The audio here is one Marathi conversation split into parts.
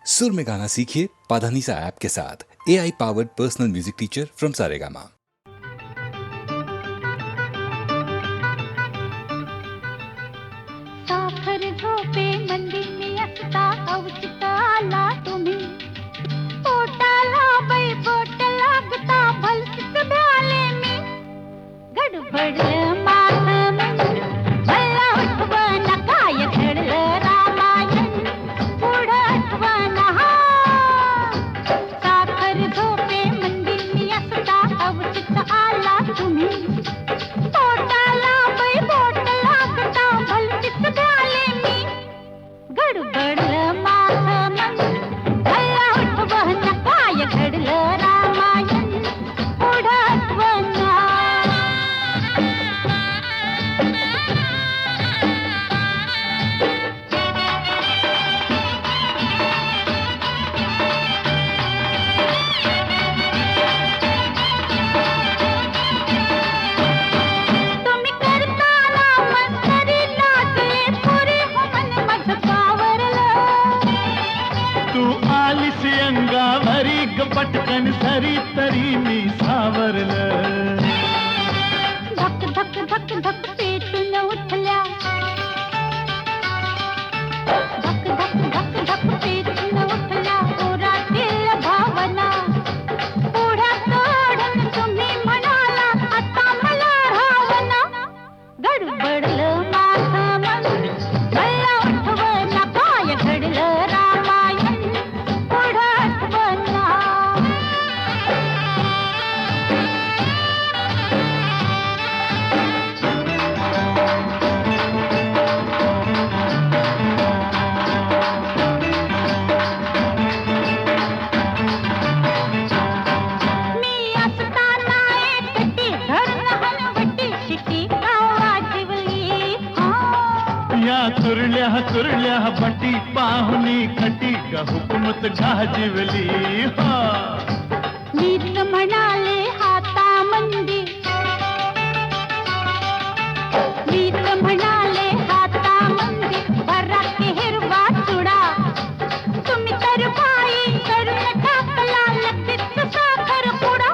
सुर में गाना सीखिए पाधानीसा ऐप के साथ। AI powered personal music teacher from Saregama. साखर झोपे मंदिनी असता अवचित आला तुम्ही पोटाला बाई बोट लागता भलतीच भ्याले मी गडबडलं माझं मन मला आठवण काय घडलं रामायण पुढं आठवण साखर झोपे मंदिनी असता अवचित आला तुम्ही पोटाला बाई बोट लागता भलतीच भ्याले मी गडबडलं माझं मन मला आठवण काय घडलं रामायण पुढं आठवण तुम्ही करताना मस्तरी लागले पुरी हो मन माझं पावरलं तू आलीस अंगावरी ग पटकन सरी तरी मी सावरलं धक धक धक धक पेटून उठल्या धक धक धक धक पेटून उठल्या ओरातील भावना पुढ्या सोडून तुम्ही म्हणाला आता मला रावना गडबडलं माझं मन मला आठवण काय घडलं रामायण पुढं आठवण मी असताना एकटी धरण हलवटी शिटी गावा जिवली या कुरल्या बटी पाहुनी खटी ग हुकूमत गाजिवली हा मीच म्हणाले हाता मंदी मीच म्हणाले हाता मंदी बरा हिरवा चुडा तुम्ही तर बाई करून टाकला लगेच साखर पुडा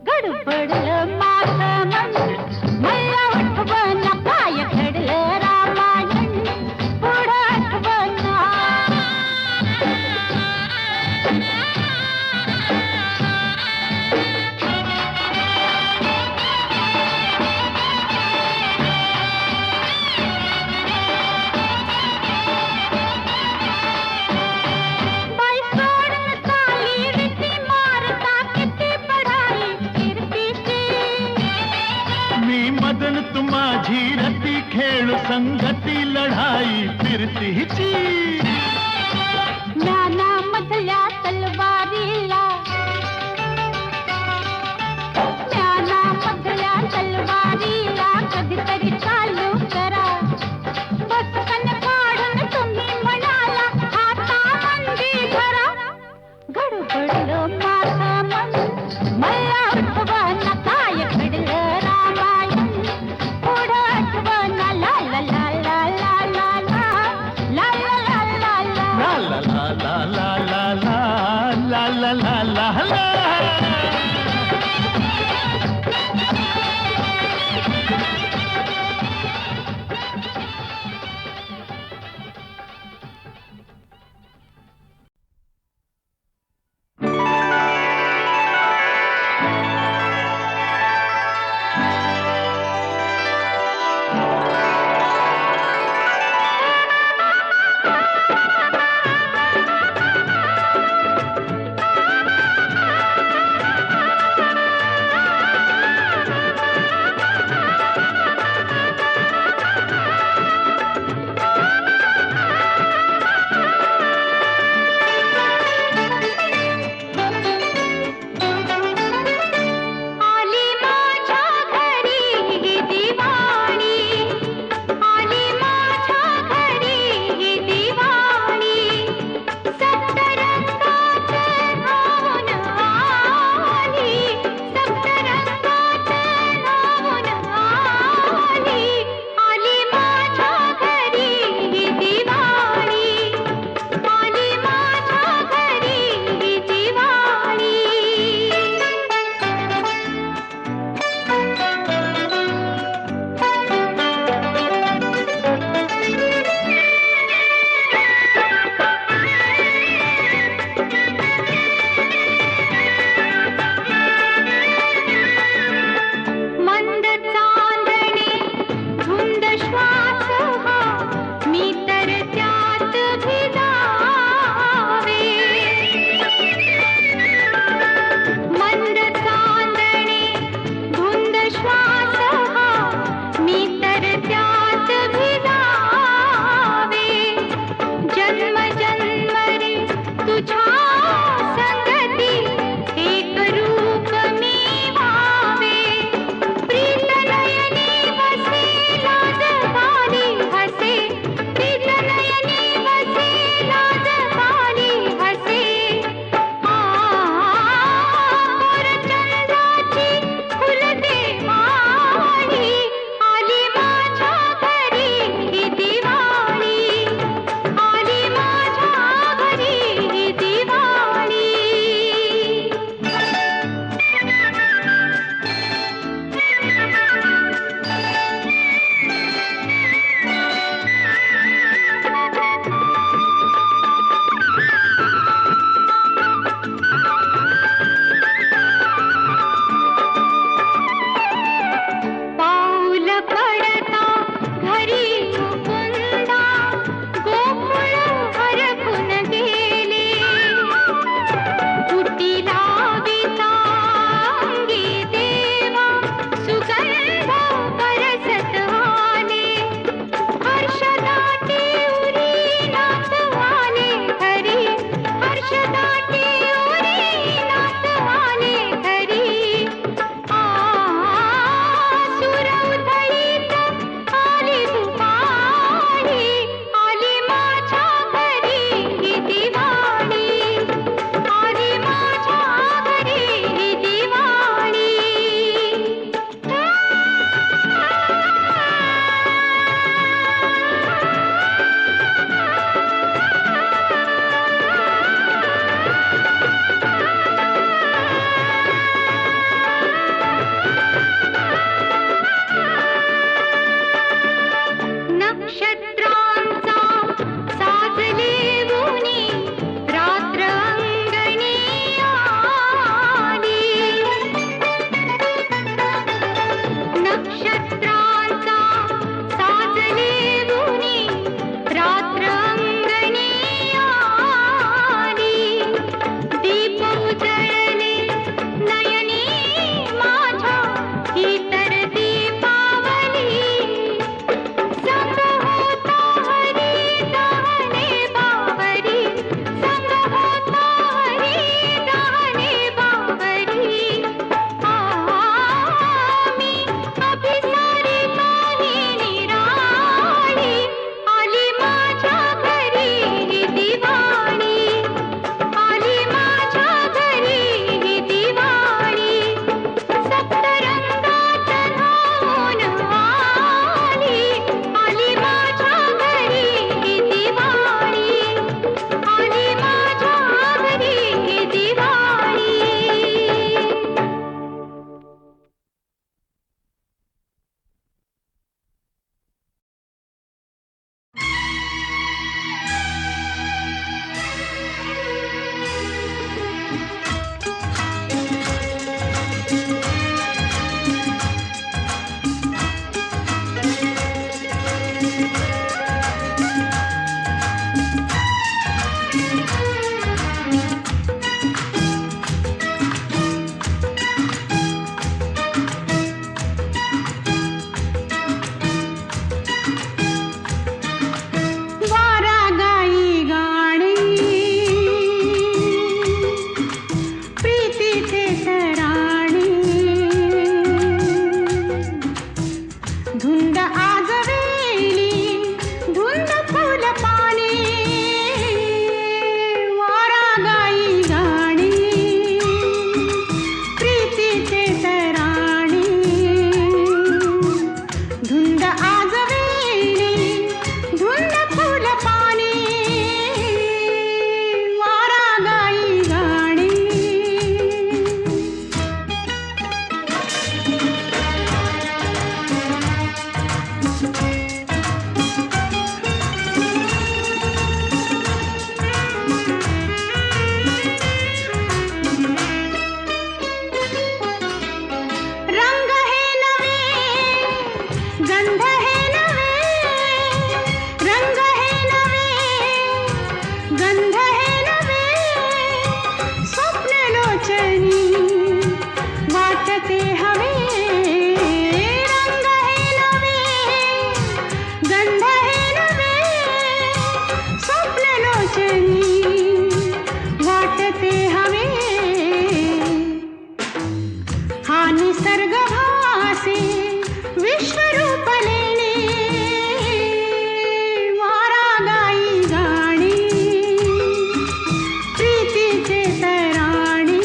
गडबडलं माझं मन मला आठवण काय घडलं रामायण पुढं आठवण बाई सोडून चाली रीती मारता किती पढाई कीर्तीची मी मदन तू माझी रती खेळ संगती लढाई फिरतीची ज्ञानामधल्या तलवारीला ज्ञानामधल्या तलवारीला कधीतरी चालू करा बचकन काढून तुम्ही म्हणाला हाता मंदी धरा गडबडलं माझं मन मला आठवण काय घडलं रामायण पुढं आठवण ला ला ला ला ला ला ला ला ला ला ला ला ला रंग हे नवे गंध हे नवे रंग हे नवे गंध हे नवे स्वप्न लोचनी वाटते हवे रंग हे नवे गंध हे नवे स्वप्न लोचनी वाटते हवे हा निसर्ग भासे विश्वरूप लेणे वारा गाई गाणी प्रीतीचे तराणी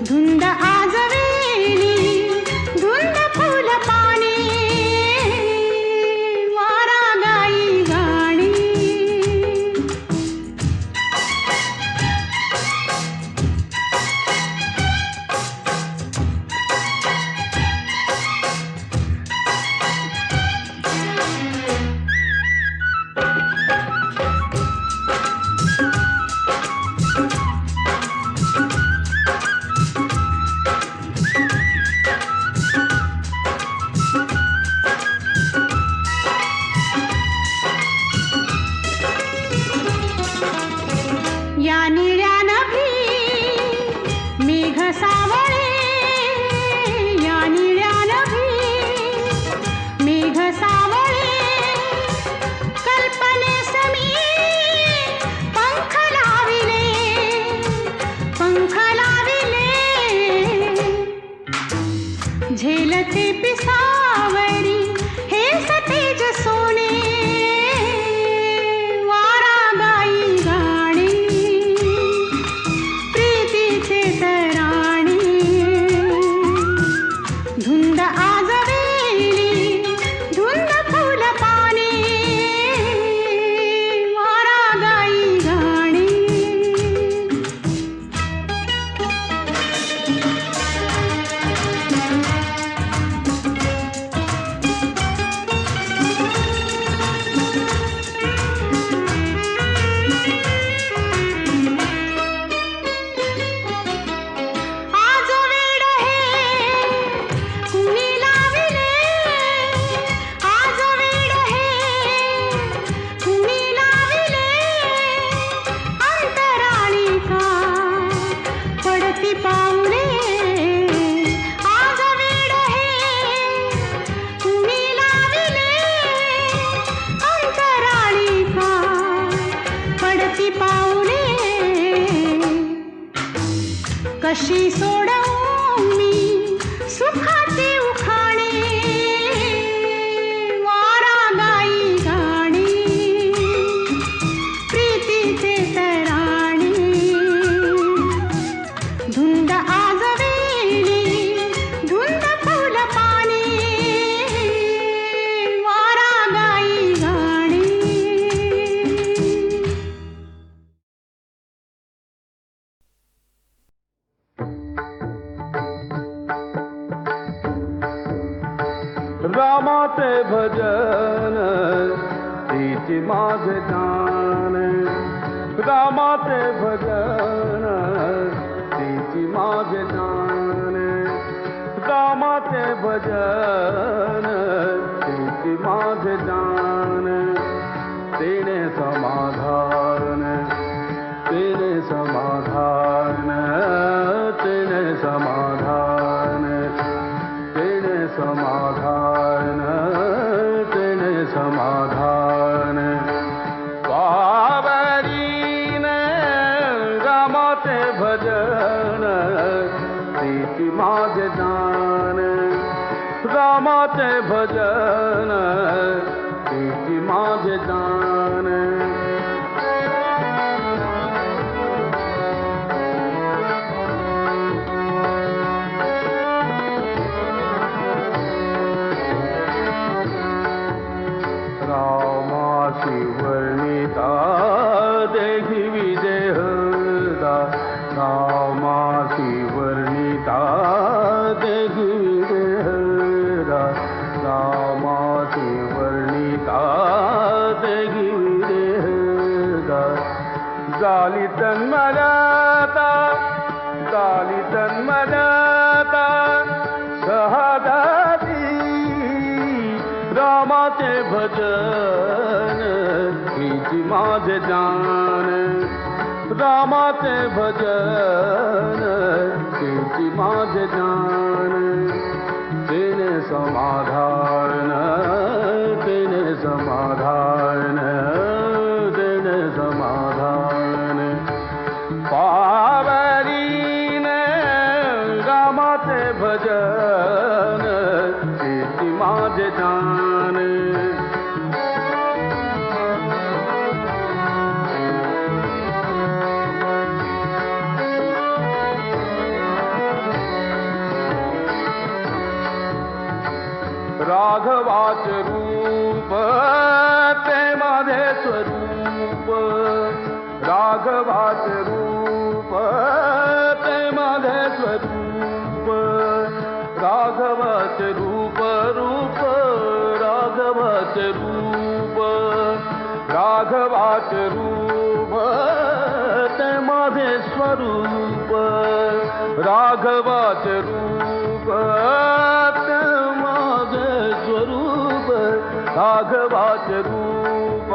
धुंद आजवेली धुंद फुल पाने वारा गाई गाणी या निळ्या नभी मेघ सावळे या निळ्या नभी मेघ सावळे कल्पनेस मी पंख लाविले झेलते पिसावरी हे सतेज सोने वारा गाई गाणी प्रीतीचे तराणी धुंद आजवेली धुंद फुल पाने वारा गाई गाणी आज वेड हे कुणी लाविले आज वेड हे कुणी लाविले अंतराळी का पडती पाऊले आज वेड हे कुणी लाविले अंतराळी का पडती पाऊले कशी सोडवू मी सुखाचे उखाणे वारा गाई गाणी प्रीतीचे तराणी धुंद आजवेली धुंद फुल पाने वारा गाई गाणी रामाचे भजन तिची माझे जान रामाचे भजन तिची माझे जान रामाचे भजन तिची माझे जान तेने समाधान तेने समाधान तेने समाधान तेने समाधान तेने समाधान पावरीन रामाचे भजन तिची माझे जान रामाचे भजन तिची माझे जान वर्णिता देहि विदेहदा रामासी वर्णिता देहि विदेहदा रामासी वर्णिता देहि झाली तन्मयता झाली तन्मयता शहादाती रामाचे भजन हीची माझे जान रामाचे भजन हीची माझे जान तेने समाधान तेने समाधान तेने समाधान पावरीन रामाचे भजन हीची माझे जान राघवाचे रूप ते माझे स्वरूप राघवाचे रूप ते माझे स्वरूप राघवाचे रूप रूप राघवाचे रूप राघवाचे रूप ते माझे स्वरूप राघवाचे रूप स्वरूप राघवाचे रूप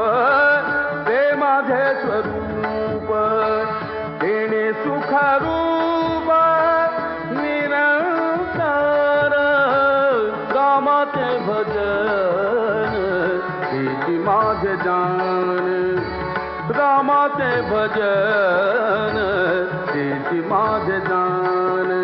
ते माझे स्वरूप तेने सुखरूप निरंतर रामाचे भजन हीची माझे जान रामाचे भजन हीची माझे जान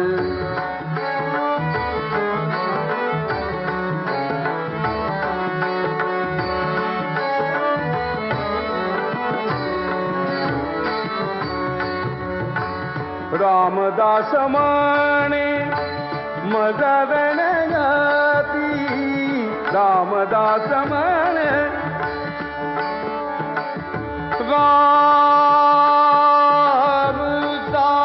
रामदास म्हणे मजवण गाती रामदास म्हणे रामदास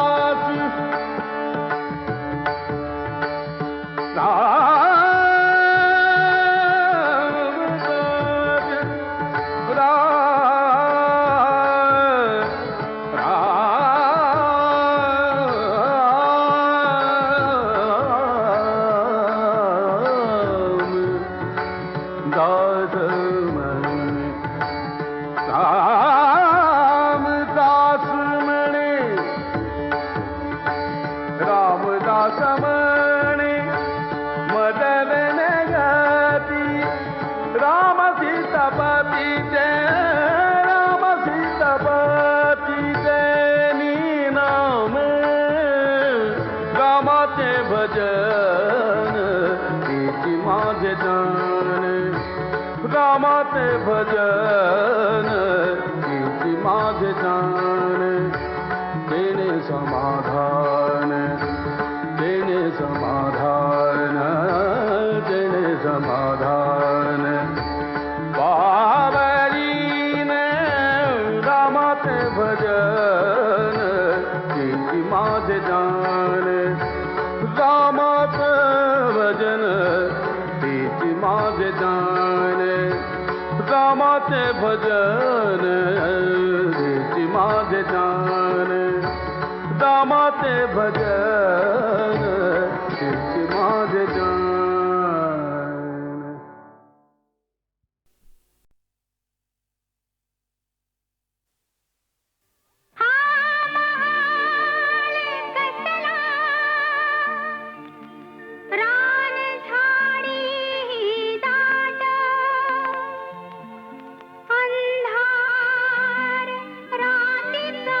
रामदास म्हणे मदन गाती राम सीतापती नाम रामाचे भजन हीची माझे जान रामाचे भजन हीची माझे जान तेने समाधान तेने समाधान तेने समाधान पावरीन रामाचे भजन हीची माझे जान रामाचे भजन हीची माझे जान रामाचे भजन हीची माझे जान रामाचे भजन हीची माझे जान अंधार रातीचा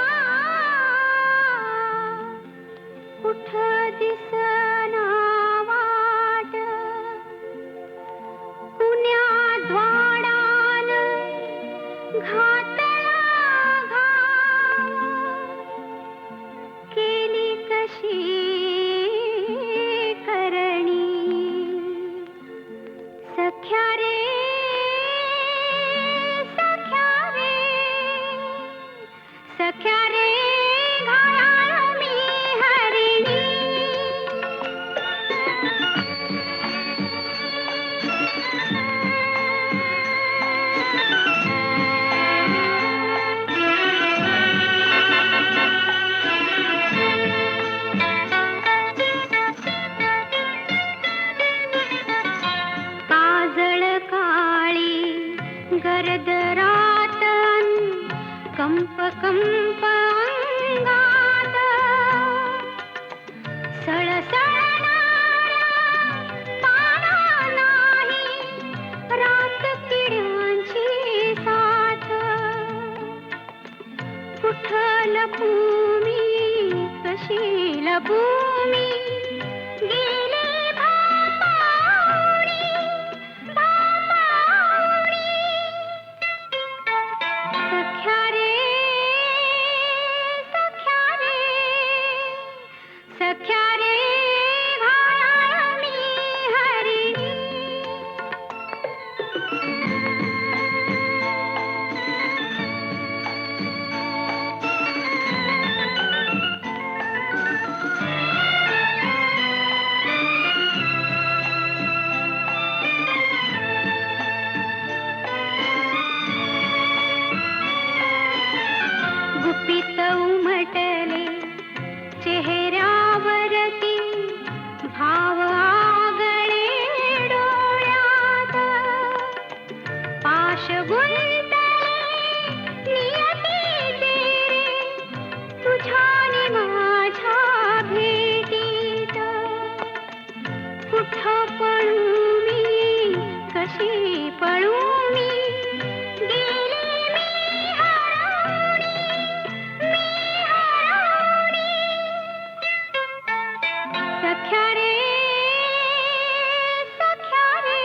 कंप अंगात सळसळणाऱ्या पाना नाही रात किड्यांची साथ कुठं लपू मी कशी लपू मी गेले भापावणी सख्या रे सख्या रे सख्या रे घाया मी हरिणी गुपित उमटले चेहऱ्यावरती भाव आगळे डोळ्यात पाश गुंतले नियतीचे तुझ्या नि माझ्या भेटीत कुठं पळू मी कशी पळू मी गेले मी हरवणी सख्या रे सख्या रे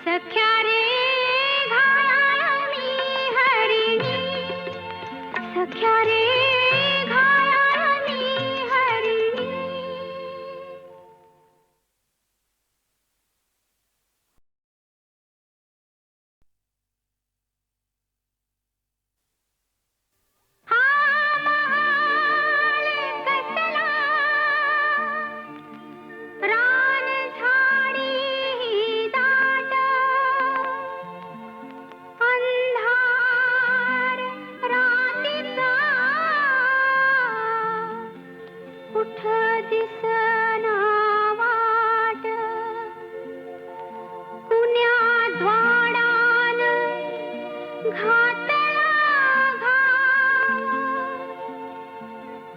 सख्या रे घाया मी हरिणी सख्या रे घाया मी हरिणी हा महाल कसला रान झाडी दाट अंधार रातीचा कुठं दिसना वाट कुण्या द्वाडान घातला घाव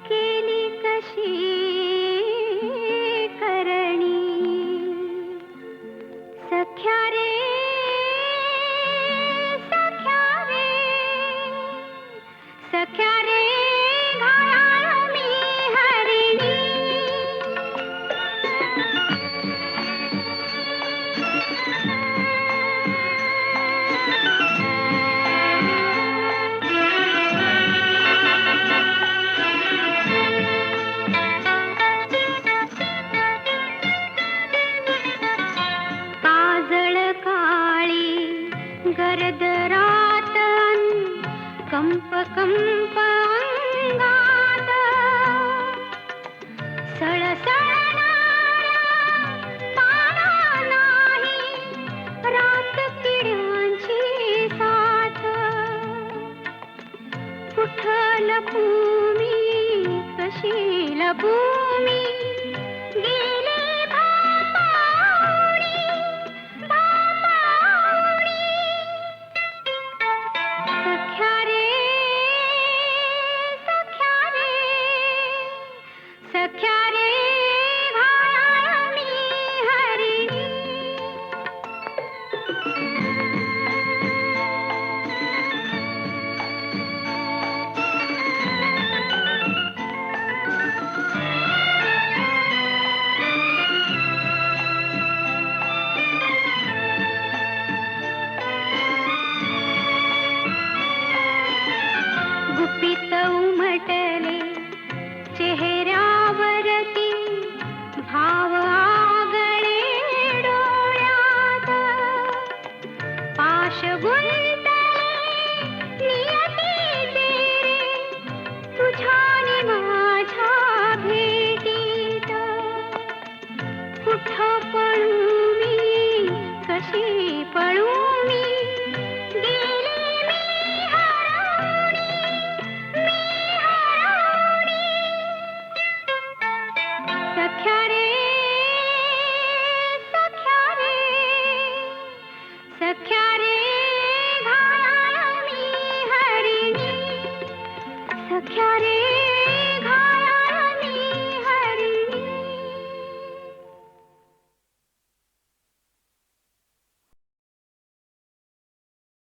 केली कशी करणी सख्या रे सख्या रे सख्या रे घाया मी हरिणी काजळ काळी गरद रातन कंप कंप अंगात सळसळणाऱ्या पाना नाही रात किड्यांची साथ कुठं लपू मी कशी लपू मी गेले भापावणी सख्या रे सख्या रे सख्या रे घाया मी हरिणी गुपित उमटले चेहऱ्यावरती भाव आगळे डोळ्यात पाश गुंतले नियतीचे तुझ्या नि माझ्या भेटीत कुठं पळू मी कशी पळू मी गेले मी हरवणी सख्या रे सख्या रे सख्या रे घाया मी हरिणी सख्या रे